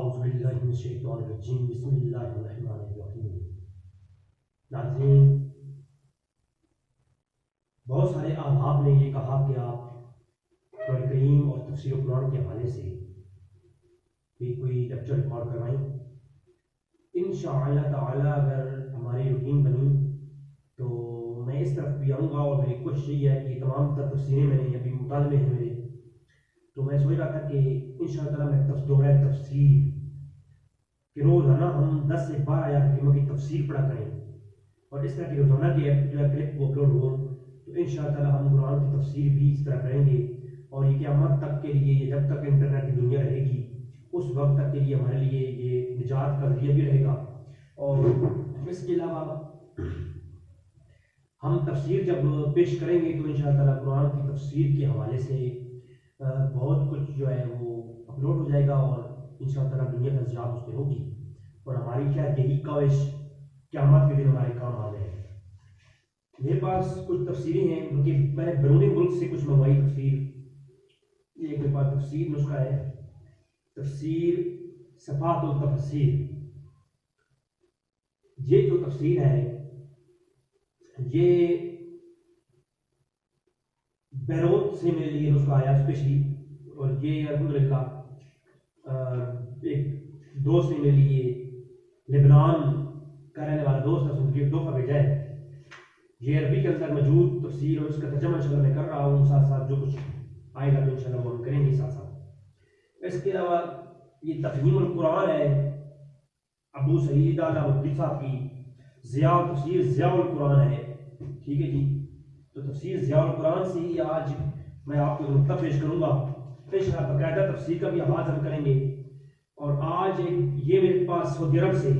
اعوذ باللہ من الشیطان الرجیم بسم اللہ الرحمن الرحیم۔ ناظرین، بہت سارے احباب نے یہ کہا کہ آپ قرآن کریم اور تفسیر قرآن کے حوالے سے بھی کوئی لیکچر ریکارڈ کروائیں۔ انشاءاللہ تعالی اگر ہماری روٹین بنی تو میں اس طرف بھی آؤں گا، اور میری کوشش یہ ہے کہ تمام تر تفسیریں میں نے ابھی مطالبے ہیں میرے، تو میں سوچ رہا تھا کہ انشاءاللہ تعالی میں دورہ تفسیر کہ روزانہ ہم 10 سے 12 آیات کریمہ کی تفسیر پڑھا کریں، اور اس طرح کی روزانہ کی جو ہے کلپ وہ اپلوڈ ہو، تو انشاءاللہ تعالی ہم قرآن کی تفسیر بھی اس طرح کریں گے، اور یہ قیامت تک کے لیے، جب تک انٹرنیٹ کی دنیا رہے گی اس وقت تک کے لیے ہمارے لیے یہ نجات کا ذریعہ بھی رہے گا۔ اور اس کے علاوہ ہم تفسیر جب پیش کریں گے تو انشاءاللہ تعالی قرآن کی تفسیر کے حوالے سے بہت کچھ جو ہے وہ اپلوڈ ہو جائے گا، اور انشاءاللہ تعالی دنیا کا زیاد اس پہ ہوگی، اور ہماری شاید یہی کاوش قیامت کے دن ہمارے کام آ گئے۔ میرے پاس کچھ تفسیریں ہیں جو کہ میں نے بیرونی ملک سے کچھ منگوائی تفسیر۔ یہ ایک میرے پاس تفسیر نسخہ ہے، تفسیر صفات التفسیر۔ یہ جو تفسیر ہے یہ بیروت سے میرے لیے نسخہ آیا اسپیشلی، اور یہ الحمدللہ ایک دوست نے میرے لیے لبنان کا رہنے والا دوست ہے، مجھے تحفہ بھیجا ہے۔ یہ عربی کے اندر موجود تفسیر اور اس کا ترجمہ انشاءاللہ میں کر رہا ہوں، ساتھ ساتھ جو کچھ آئے گا تو انشاءاللہ وہ ہم کریں گے ساتھ ساتھ۔ اس کے علاوہ یہ تفہیم القرآن ہے ابو سعید الدوسی صاحب کی، ضیاء تفسیر ضیاء القرآن ہے، ٹھیک ہے جی۔ تو تفسیر ضیاء القرآن سے ہی آج میں آپ کو نقطہ پیش کروں گا، انشاءاللہ باقاعدہ تفسیر کا بھی آغاز ہم کریں گے۔ اور آج یہ میرے پاس سعودی عرب سے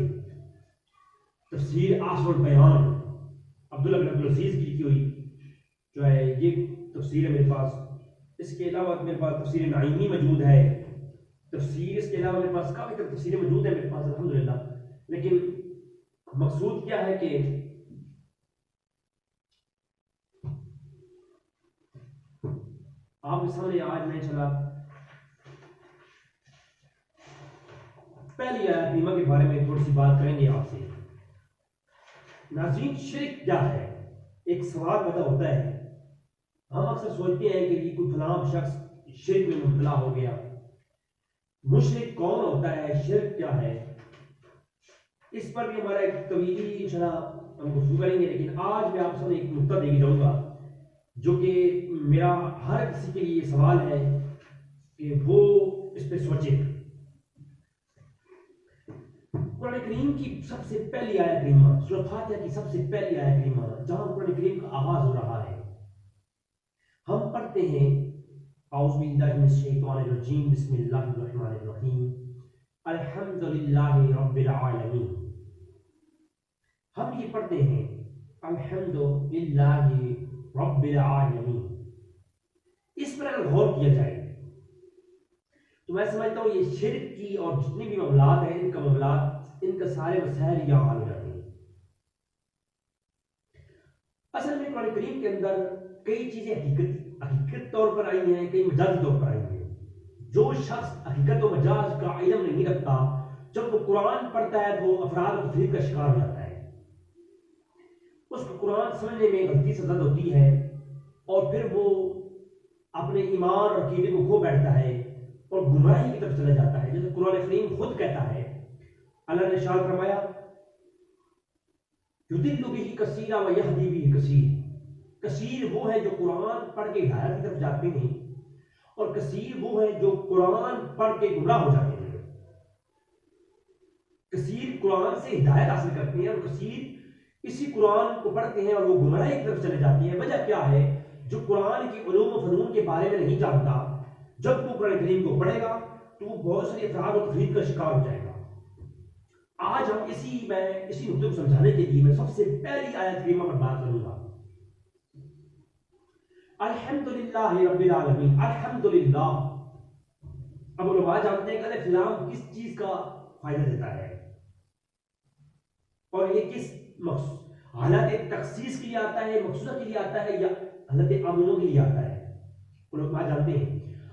تفسیر آصر البیان عبداللہ بن عبدالعزیز کی لکھی ہوئی جو ہے یہ تفسیر ہے میرے پاس۔ اس کے علاوہ میرے پاس تفسیر نعیمی موجود ہے، تفسیر اس کے علاوہ میرے پاس کافی تر تفسیریں موجود ہیں میرے پاس الحمدللہ۔ لیکن مقصود کیا ہے کہ آپ کے سامنے آج میں چلا پہلی آیت کریمہ کے بارے میں تھوڑی سی بات کریں گے آپ سے۔ ناظرین، شرک کیا ہے؟ ایک سوال پیدا ہوتا ہے۔ ہم اکثر سوچتے ہیں کہ یہ کوئی فلاں شخص شرک میں مبتلا ہو گیا۔ مشرک کون ہوتا ہے؟ شرک کیا ہے؟ اس پر بھی ہمارا ایک طویلی انشاءاللہ ہم گفتگو کریں گے، لیکن آج میں آپ سامنے ایک نقطہ دے کے جاؤں گا جو کہ میرا ہر کسی کے لیے سوال ہے کہ وہ اس پہ سوچے۔ قرآن کریم کی سب سے پہلی آیت کریمہ، سورۃ فاتحہ کی سب سے پہلی آیت کریمہ جہاں قرآن کریم کا آغاز ہو رہا ہے، ہم پڑھتے ہیں اعوذ باللہ من الشیطان الرجیم بسم اللہ الرحمن الرحیم الحمدللہ رب العالمین۔ ہم یہ پڑھتے ہیں الحمدللہ رب العالمین۔ اس پر اگر غور کیا جائے تو میں سمجھتا ہوں یہ شرک کی اور جتنی بھی معاملات ہیں ان کا سارے مسائل یہاں حل ہو جاتے ہیں۔ اصل میں قرآن کریم کے اندر کئی چیزیں حقیقت طور پر آئی ہیں، کئی مجازی طور پر آئی ہیں۔ جو شخص حقیقت و مجاز کا علم نہیں رکھتا، جب وہ قرآن پڑھتا ہے تو وہ افراد و تفریق کا شکار ہو جاتا ہے۔ اس کو قرآن سمجھنے میں غلطی سے زد ہوتی ہے، اور پھر وہ اپنے ایمان اور عقیدے کو کھو بیٹھتا ہے اور گمراہی کی طرف چلا جاتا ہے۔ جیسے قرآن کریم خود کہتا ہے، اللہ نے ارشاد فرمایا یضل بہ کثیرا ویہدی بہ کثیر۔ کثیر وہ ہے جو قرآن پڑھ کے ہدایت کی طرف جاتے ہیں، اور کثیر وہ ہے جو قرآن پڑھ کے گمراہ ہو جاتے ہیں۔ کثیر قرآن سے ہدایت حاصل کرتے ہیں، اور کثیر اسی قرآن کو پڑھتے ہیں اور وہ گمراہی کی طرف چلے جاتے ہیں۔ وجہ کیا ہے؟ جو قرآن کی علوم و فنون کے بارے میں نہیں جانتا، جب وہ قرآن کریم کو پڑھے گا تو وہ بہت ساری افراد و تفریق کا شکار ہو جائے گا۔ آج ہم اسی نقطے کو سمجھانے کے لیے میں سب سے پہلی آیت کریمہ پر بات کروں گا۔ الحمدللہ رب العالمین، الحمدللہ۔ اب علماء جانتے ہیں کہ الف لام کس چیز کا فائدہ دیتا ہے، اور یہ کس حالت تخصیص کے لیے آتا ہے، مقصودہ کے لیے آتا ہے، یا حالت عموم کے لیے آتا ہے، علماء جانتے ہیں۔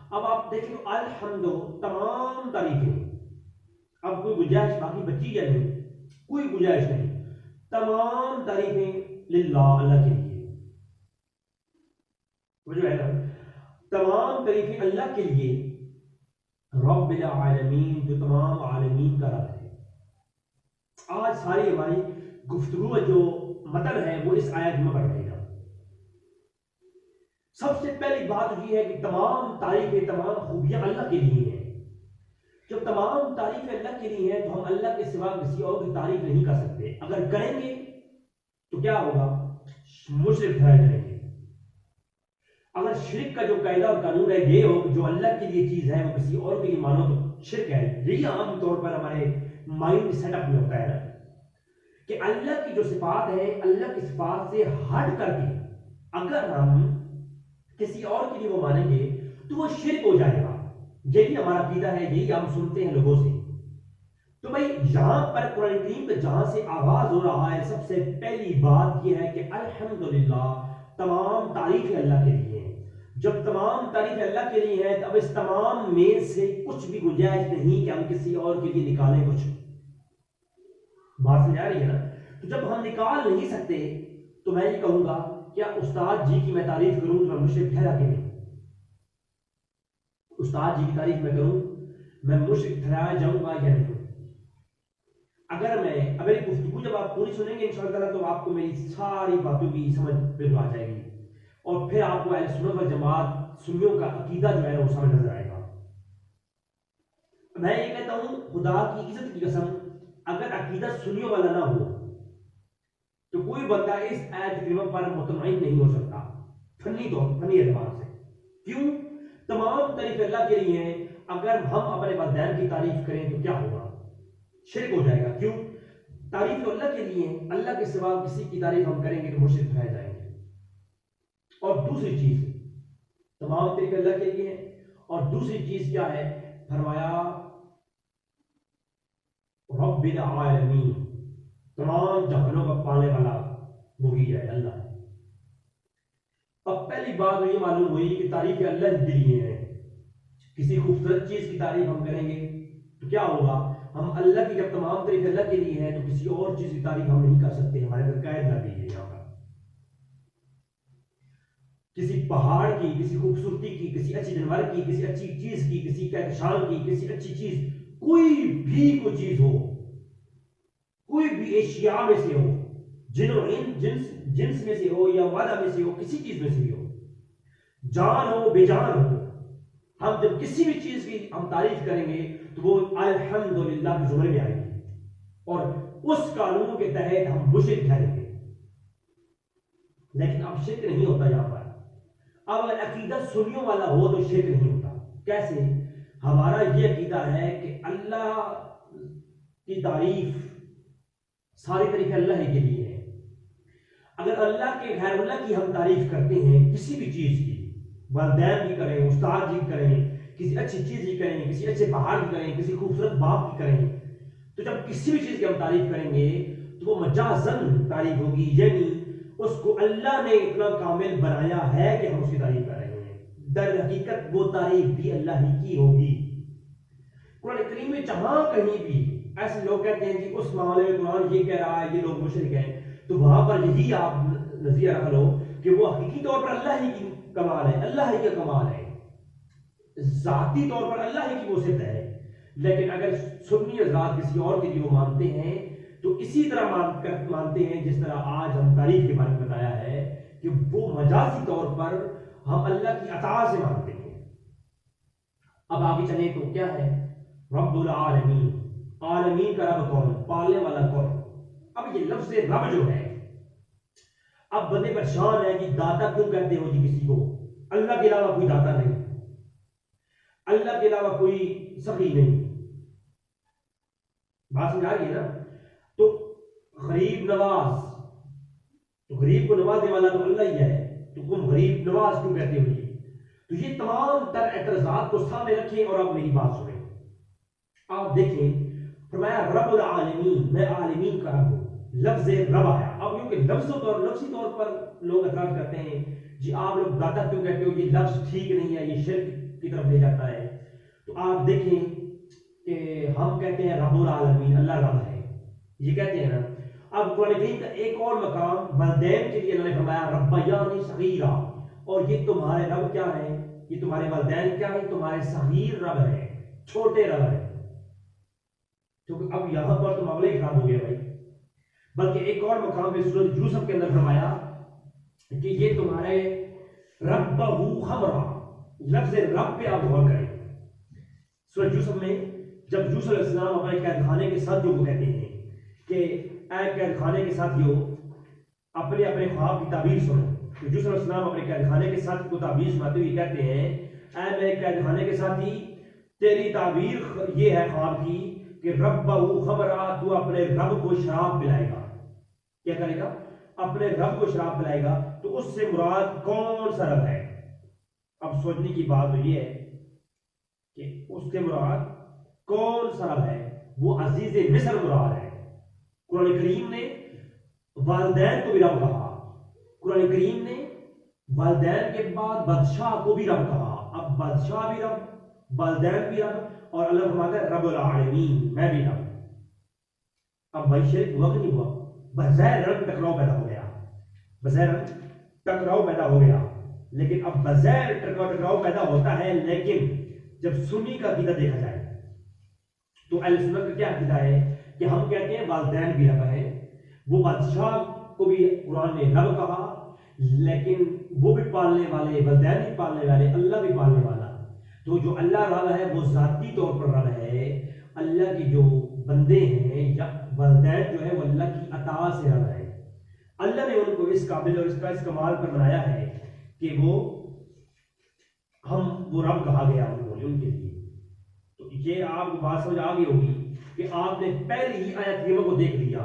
اب آپ دیکھیں الحمد تمام تعریفیں اب کوئی گنجائش باقی بچی یا نہیں؟ کوئی گنجائش نہیں. تمام تعریفیں للہ، اللہ کے لیے. وہ جو ہے نا، تمام تعریفیں اللہ کے لیے، رب العالمین، جو تمام عالمین کا رب ہے. آج ساری ہماری گفتگو جو مطلب ہے وہ اس آیت میں بڑھ رہے گا. سب سے پہلی بات یہ ہے کہ تمام تعریفیں، تمام خوبیاں اللہ کے لیے ہیں. جب تمام تعریفیں اللہ کے لیے ہیں تو ہم اللہ کے سوا کسی اور کی تعریف نہیں کر سکتے. اگر کریں گے تو کیا ہوگا؟ مشرک ٹھہر جائیں گے. اگر شرک کا جو قاعدہ اور قانون ہے یہ ہو کہ جو اللہ کے لیے چیز ہے وہ کسی اور کے لیے مانو تو شرک ہے. یہی عام طور پر ہمارے مائنڈ سیٹ اپ میں ہوتا ہے نا کہ اللہ کی جو صفات ہے، اللہ کی صفات سے ہٹ کر کے اگر ہم کسی اور کے لیے وہ مانیں گے تو وہ شرک ہو جائے گا. یہی ہمارا عقیدہ ہے، یہی ہم سنتے ہیں لوگوں سے. تو بھائی یہاں پر قرآن کریم پہ جہاں سے آغاز ہو رہا ہے، سب سے پہلی بات یہ ہے کہ الحمدللہ، تمام تعریفیں اللہ کے لیے ہیں. جب تمام تعریفیں اللہ کے لیے ہیں تو اب اس تمام میں سے کچھ بھی گنجائش نہیں کہ ہم کسی اور کے لیے نکالیں کچھ. بات سمجھ آ رہی ہے نا؟ تو جب ہم نکال نہیں سکتے تو میں یہ کہوں گا کیا استاد جی کی میں تعریف کروں تو میں مشرک ٹھہرا کے نہیں؟ استاد جی کی تعریف میں کروں میں مشرک ٹھہرایا جاؤں گا یا نہیں؟ اگر میں میری گفتگو جب آپ پوری سنیں گے انشاءاللہ تعالیٰ تو آپ کو میری ساری باتوں کی سمجھ بالکل آ جائے گی اور پھر آپ کو اہل سنت والجماعت سنیوں کا عقیدہ جو ہے وہ سمجھ نظر آئے گا. میں یہ کہتا ہوں خدا کی عزت کی قسم، اگر عقیدہ سنیوں والا نہ ہو تو کوئی بندہ اس آیت کریمہ پر مطمئن نہیں ہو سکتا فنی اعتبار سے. کیوں؟ تمام تعریف اللہ کے لیے ہیں. اگر ہم اپنے والدین کی تعریف کریں تو کیا ہوگا؟ شرک ہو جائے گا. کیوں؟ تعریف تو اللہ کے لیے ہیں، اللہ کے سوا کسی کی تعریف ہم کریں گے تو مشرک رہ جائیں گے. اور دوسری چیز، تمام تعریف اللہ کے لیے ہیں اور دوسری چیز کیا ہے؟ فرمایا رب العالمین، تمام جہانوں کا پالنے والا وہی ہے، اللہ ہے. اب پہلی بات یہ معلوم ہوئی کہ تعریف اللہ کے لیے ہے. کسی خوبصورت چیز کی تعریف ہم کریں گے تو کیا ہوگا؟ ہم اللہ کی، جب تمام تعریف اللہ کے لیے ہے تو کسی اور چیز کی تعریف ہم نہیں کر سکتے. ہمارے اندر قید لگ گئی ہے یہاں پر. کسی پہاڑ کی، کسی خوبصورتی کی، کسی اچھی جانور کی، کسی اچھی چیز کی، کسی کہکشان کی، کسی اچھی چیز، کوئی بھی کوئی چیز ہو، کوئی بھی اشیاء میں سے ہو، جنس میں سے ہو یا مادہ میں سے ہو، کسی چیز میں سے بھی ہو، جان ہو بے جان ہو، ہم جب کسی بھی چیز کی ہم تعریف کریں گے تو وہ الحمدللہ کے زمرے میں آئے گی اور اس قانون کے تحت ہم مشرک ٹھہریں گے. لیکن اب شرک نہیں ہوتا یہاں پر. اب اگر عقیدہ سنیوں والا ہو تو شرک نہیں ہوتا. کیسے؟ ہمارا یہ عقیدہ ہے کہ اللہ کی تعریف، ساری تعریف اللہ ہی کے لیے ہے. اگر اللہ کے غیر اللہ کی ہم تعریف کرتے ہیں کسی بھی چیز کی، والدین کی کریں، استاد جی کریں، کسی اچھی چیز کی کریں، کسی اچھے پہاڑ کی کریں، کسی خوبصورت باغ کی کریں، تو جب کسی بھی چیز کی ہم تعریف کریں گے تو وہ مجازن تعریف ہوگی، یعنی اس کو اللہ نے اتنا کامل بنایا ہے کہ ہم اس کی تعریف کر رہے ہیں. در حقیقت وہ تعریف بھی اللہ ہی کی ہوگی. قرآن کریم میں جہاں کہیں بھی ایسے لوگ کہتے ہیں کہ اس معاملے میں قرآن یہ کہہ رہا ہے یہ لوگ مشرک ہیں، تو وہاں پر یہی آپ نظریہ رکھ لو کہ وہ حقیقی طور پر اللہ ہی کی کمال ہے، اللہ ہی کا کمال ہے، ذاتی طور پر اللہ ہی کی وہ صفت ہے. لیکن اگر سنی حضرات کسی اور کے لیے وہ مانتے ہیں تو اسی طرح مانتے ہیں جس طرح آج ہم تعریف کے بارے میں بتایا ہے کہ وہ مجازی طور پر ہم اللہ کی عطا سے مانتے ہیں. اب آگے چلیں تو کیا ہے؟ رب العالمین، عالمین کا رب کون؟ پالنے والا کون؟ اب یہ لفظ رب جو ہے، اب بندے پریشان ہے کہ داتا کیوں کہتے ہو جی کسی کو؟ اللہ کے علاوہ کوئی داتا نہیں، اللہ کے علاوہ کوئی سخی نہیں. بات سمجھ آ رہی ہے نا؟ تو غریب نواز، تو غریب کو نوازنے والا تو اللہ ہی ہے، تو تم غریب نواز کیوں کہتے ہو جی؟ تو یہ تمام تر اعتراضات کو سامنے رکھیں اور آپ میری بات سنیں. آپ دیکھیں فرمایا رب العالمین، میں عالمین کا رب ہوں. لفظ رب آیا. اب کیونکہ لفظی طور پر لوگ اعتراض کرتے ہیں جی آپ لوگ داتا کیوں کہتے ہو، یہ لفظ ٹھیک نہیں ہے، یہ شرک کی طرف لے جاتا ہے. تو آپ دیکھیں کہ ہم کہتے ہیں رب العالمین، اللہ رب ہے، یہ کہتے ہیں نا. اب قرآن کریم کا ایک اور مقام والدین کے لیے اللہ نے فرمایا ربیانی صغیرا، اور یہ تمہارے رب کیا ہے، یہ تمہارے والدین کیا ہے، تمہارے صغیر رب ہے، چھوٹے رب ہے. کیونکہ اب یہاں پر تو معاملہ ہی خراب ہو گیا بھائی. بلکہ ایک اور مقام پہ سورۃ یوسف کے اندر فرمایا کہ یہ تمہارے رب خمرا، لفظ رب پہ آپ غور کریں. سورۃ یوسف میں جب یوسف علیہ السلام اپنے قید خانے کے ساتھ جو وہ کہتے ہیں کہ اے قید خانے کے ساتھیو اپنے اپنے خواب کی تعبیر سنو، تو یوسف علیہ السلام اپنے قید خانے کے ساتھ کو تعبیر سناتے ہوئے کہتے ہیں اے میرے قید خانے کے ساتھی، تیری تعبیر یہ ہے خواب کی کہ رب خمرا، تو اپنے رب کو شراب پلائے گا. کیا کرے گا؟ اپنے رب کو شراب پلائے گا. تو اس سے مراد کون سا رب ہے؟ اب سوچنے کی بات تو یہ ہے کہ اس سے مراد کون سا رب ہے؟ وہ عزیز مصر مراد ہے. قرآن کریم نے والدین کو بھی رب کہا، قرآن کریم نے والدین کے بعد بادشاہ کو بھی رب کہا. اب بادشاہ بھی رب، والدین بھی رب، اور اللہ فرماتا ہے رب العالمین، میں بھی رب. اب بھائی شرک ہوا کہ نہیں ہوا؟ بظاہر ٹکراؤ پیدا ہو گیا، بظاہر ٹکراؤ پیدا ہو گیا. لیکن اب بظاہر ٹکراؤ پیدا ہوتا ہے، لیکن جب سنی کا عقیدہ دیکھا جائے تو اہل سنت کا کیا عقیدہ ہے کہ ہم کہتے ہیں والدین بھی رب ہے، وہ بادشاہ کو بھی قرآن نے رب کہا، لیکن وہ بھی پالنے والے، والدین بھی پالنے والے، اللہ بھی پالنے والا. تو جو اللہ رب ہے وہ ذاتی طور پر رب ہے. اللہ کی جو بندے ہیں یا والدین جو ہے وہ اللہ کی عطا سے رب ہے. اللہ نے ان کو اس قابل اور اس کمال پر بنایا ہے کہ وہ رب کہا گیا ان کے لیے. تو یہ آپ کو بات سمجھ آ گئی ہوگی کہ آپ نے پہلی ہی آیت کریمہ کو دیکھ لیا.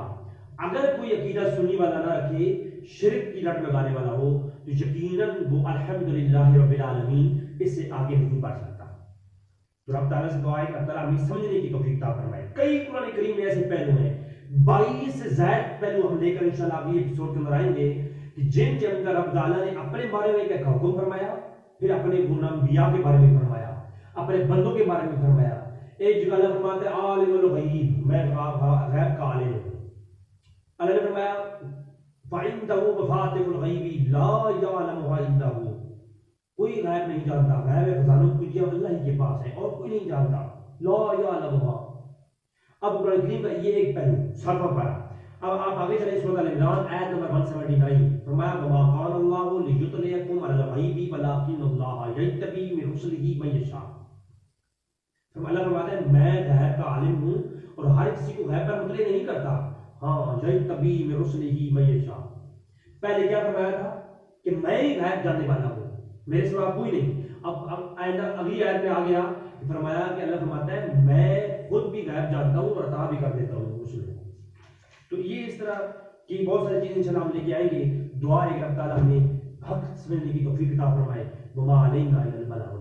اگر کوئی عقیدہ سنی والا نہ رکھے، شرک کی لٹ لگانے والا ہو، تو یقیناً وہ الحمدللہ رب العالمین اس سے آگے نہیں بڑھ سکتا. تو رب تعالیٰ سے دعا ہے کہ تعالیٰ ہمیں سمجھنے کی توفیق عطا فرمائے. کئی قرآن کریم میں ایسے پہلو ہیں، 22 سے زائد پہلو ہم لے کر انشاءاللہ ابھی ایپیسوڈ کے اندر آئیں گے کہ جن کے اندر رب تعالیٰ نے اپنے بارے میں ایک حکم فرمایا، پھر اپنے انبیاء کے بارے میں فرمایا، اپنے بندوں کے بارے میں فرمایا. ایک جگہ اللہ فرماتا ہے عالم الغیب، میں غیب کا عالم ہوں. اللہ نے فرمایا فَعِندَهُ مَفَاتِحُ الْغَيْبِ لَا يَعْلَمُهَا إِلَّا هُوَ، کوئی غیب نہیں جانتا، غیب خزانوں کی اللہ ہی کے پاس ہے اور کوئی نہیں جانتا. لا يعلمها. اب قرآن کریم کا یہ ایک پہلو 7واں پارہ. اب آپ آگے چلیں سورۃ ال عمران آیت نمبر 179. فرمایا وما كان الله ليطلعكم على الغيب ولكن الله يجتبي من رسله من يشاء. اللہ فرماتا ہے میں غیب کا عالم ہوں اور ہر کسی کو غیب پر مطلع نہیں کرتا. ہاں یجتبی من رسله من يشاء. پہلے کیا فرمایا تھا کہ میں ہی غیب جاننے والا ہوں، میرے سوا کوئی نہیں. اب اگلی آیت میں آ گیا فرمایا کہ اللہ فرماتا ہے میں خود بھی غیب جانتا ہوں اور عطا بھی کر دیتا ہوں رسول کو. تو یہ اس طرح کی بہت ساری چیزیں انشاءاللہ ہم لے کے آئیں گے. دعا ہے کہ اللہ تعالیٰ ہمیں حق سمجھنے کی توفیق عطا فرمائے. وما علینا الا البلاغ.